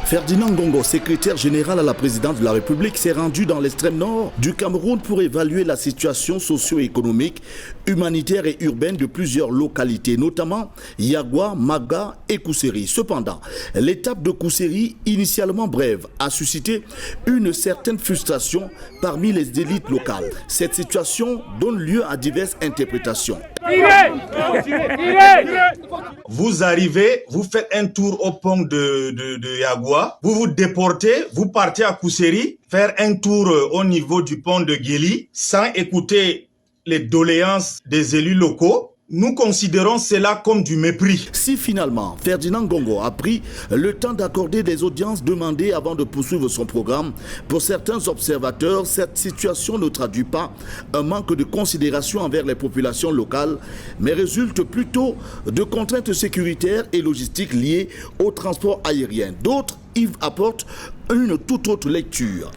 Ferdinand Ngongo, secrétaire général à la présidence de la République, s'est rendu dans l'extrême nord du Cameroun pour évaluer la situation socio-économique, humanitaire et urbaine de plusieurs localités, notamment Yagua, Maga et Kousséri. Cependant, l'étape de Kousséri, initialement brève, a suscité une certaine frustration parmi les élites locales. Cette situation donne lieu à diverses interprétations. Vous arrivez, vous faites un tour au pont de Yagua, vous vous déportez, vous partez à Kousséri, faire un tour au niveau du pont de Guéli, sans écouter les doléances des élus locaux. Nous considérons cela comme du mépris. Si finalement Ferdinand Ngongo a pris le temps d'accorder des audiences demandées avant de poursuivre son programme, pour certains observateurs, cette situation ne traduit pas un manque de considération envers les populations locales, mais résulte plutôt de contraintes sécuritaires et logistiques liées au transport aérien. D'autres y apportent une toute autre lecture.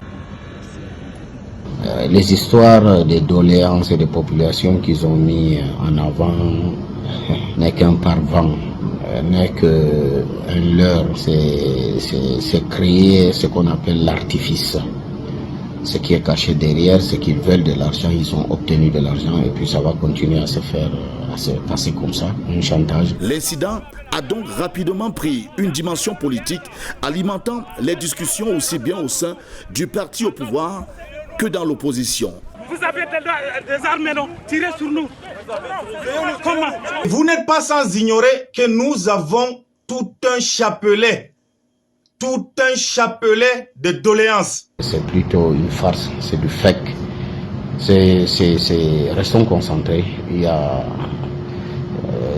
Les histoires des doléances et des populations qu'ils ont mis en avant n'est qu'un paravent, n'est qu'un leurre, c'est créer ce qu'on appelle l'artifice. Ce qui est caché derrière, c'est qu'ils veulent de l'argent, ils ont obtenu de l'argent et puis ça va continuer à se faire, à se passer comme ça, un chantage. L'incident a donc rapidement pris une dimension politique, alimentant les discussions aussi bien au sein du parti au pouvoir que dans l'opposition. Vous avez des armes, non? Tirez sur nous. Comment? Vous n'êtes pas sans ignorer que nous avons tout un chapelet de doléances. C'est plutôt une farce, c'est du fake. Restons concentrés.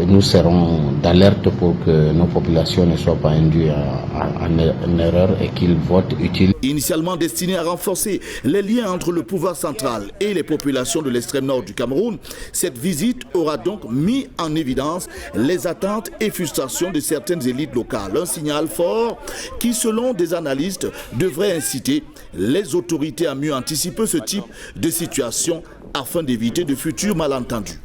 Nous serons d'alerte pour que nos populations ne soient pas induites en erreur et qu'ils votent utile. Initialement destiné à renforcer les liens entre le pouvoir central et les populations de l'extrême nord du Cameroun, cette visite aura donc mis en évidence les attentes et frustrations de certaines élites locales. Un signal fort qui, selon des analystes, devrait inciter les autorités à mieux anticiper ce type de situation afin d'éviter de futurs malentendus.